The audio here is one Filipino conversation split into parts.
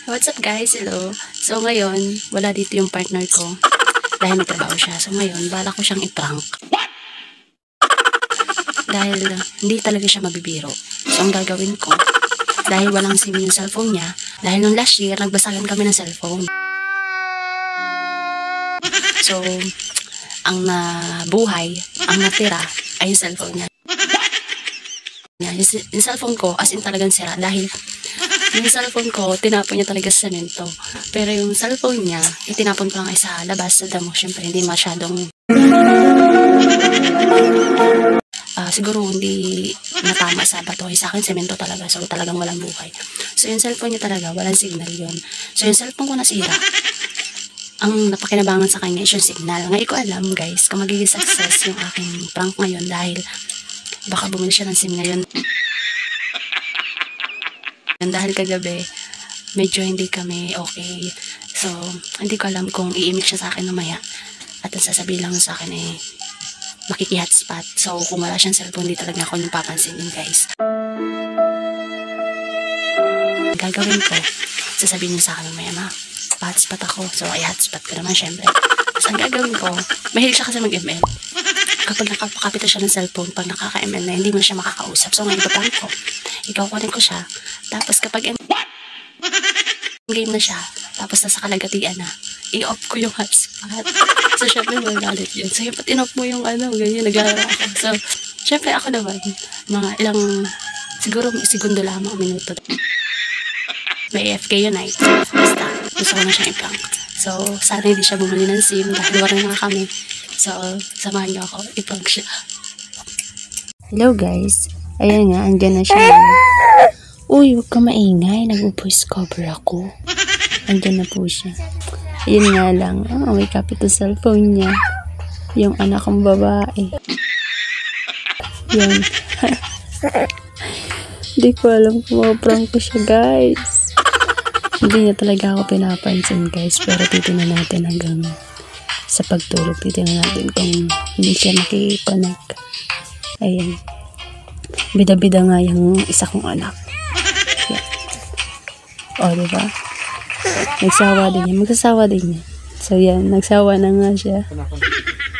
What's up guys? Hello. So ngayon, wala dito yung partner ko. Dahil may trabaho siya. So ngayon, bala ko siyang i-prank. Dahil hindi talaga siya mabibiro. So ang gagawin ko, dahil walang SIM yung cellphone niya, dahil nung last year, nagbasagan kami ng cellphone. So, ang nabuhay, ang natira, ay yung cellphone niya. Yung cellphone ko, as in talagang sira. Dahil yung cellphone ko, tinapon niya talaga sa semento. Pero yung cellphone niya, itinapon ko lang ay sa labas, sa damo. Siyempre, hindi masyadong siguro hindi natama sa bato. Sa akin, semento talaga. So, talagang walang buhay. So, yung cellphone niya talaga, walang signal yun. So, yung cellphone ko nasira. Ang napakinabangan sa kanya is yung signal. Ngayon ko alam, guys, kung magiging success yung aking prank ngayon dahil baka bumili siya ng SIM ngayon. Dahil kagabi, medyo hindi kami okay. So, hindi ko alam kung i-imik siya sa akin mamaya. At ang sasabihin lang sa akin eh, makiki-hotspot. So, kung wala siyang cellphone, hindi talaga ako yung papansinin, guys. Gagawin ko, sasabihin niya sa akin mamaya, ma, pa-hotspot ako. So, ay hotspot ko naman, syempre. So, ang gagawin ko, mahilig siya kasi mag-ML. Kapag nakapakapit siya ng cellphone, pag nakaka-ML na, hindi mo siya makakausap. So, ngayon ipaprank ko. Ikaw kunin ko siya. Tapos, kapag game na siya, tapos nasa kalagatian na, i-off ko yung hotspot. So, syempre, magalit yun. So, pati in-off mo yung ganyan, naglalaro ako. So, syempre, ako naman, mga ilang, siguro, segundo lamang, minuto. May AFK yun ay. Basta, gusto ko na siyang i-prank. So, sana hindi siya bumili ng SIM dahil wala na kami. So, samahan niyo ako, i-prank siya. Hello guys. Ayan nga, andyan na siya. Uy, huwag ka maingay. Nag-voice cover ako. Andyan na po siya. Ayun nga lang. May kapit sa cellphone niya. Yung anak kong babae. Yan. Hindi ko alam kung maprank ko siya, guys. Hindi niya talaga ako pinapansin, guys. Pero titignan natin hanggang sa pagtulog. Titignan natin kung hindi siya makikonnect. Ayan. Bida-bida nga yung isa kong anak. Yan. O, diba? Nagsawa din niya. Magsasawa din niya. So, yan. Nagsawa na nga siya.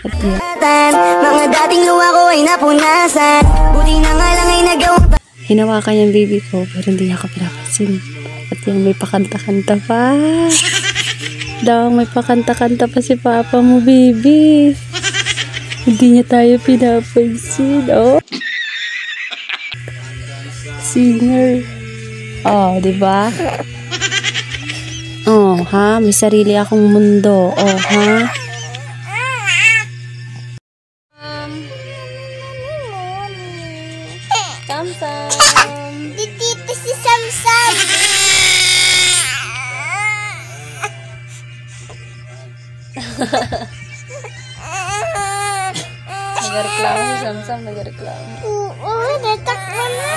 At yan. Mga dating luwa ko ay napunasan. Buti na nga lang ay nagawa. Hinawakan yung baby ko, pero hindi niya ako pinapansin. At yan, may pakanta-kanta pa. Daw, may pakanta-kanta pa si papa mo, baby. Hindi niya tayo pinapansin, oh. Singer. Oh, diba? Oh, ha? May sarili akong mundo. Oh, ha? Samsam. Dito si Samsam. Nagreklamo si Samsam, nagreklamo. Oo, natakbo na.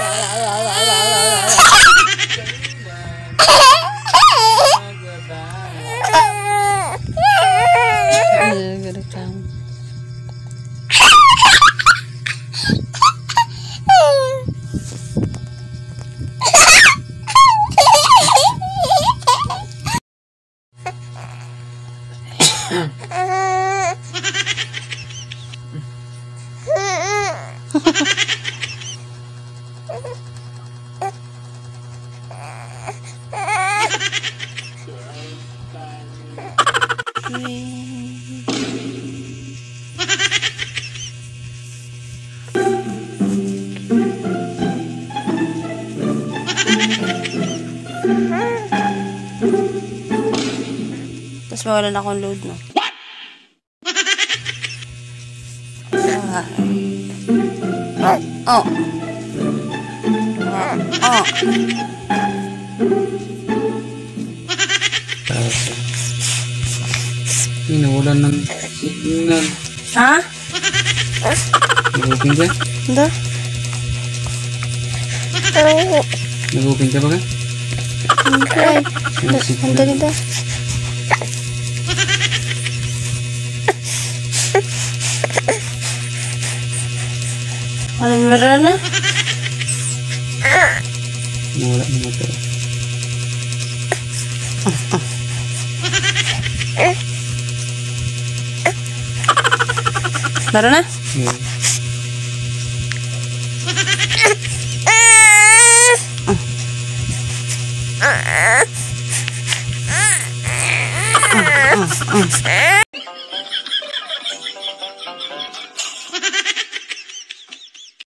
Nagreklamo. Tapos mawalan akong load, no? Oh. Oh. Nawalan ng signal. Ha? Nag-open ka? Hindi. Nag-open ka ba ka? Hindi. Ang dali daw. Walang meron na? Nawala na ito. Laro na? Yeah.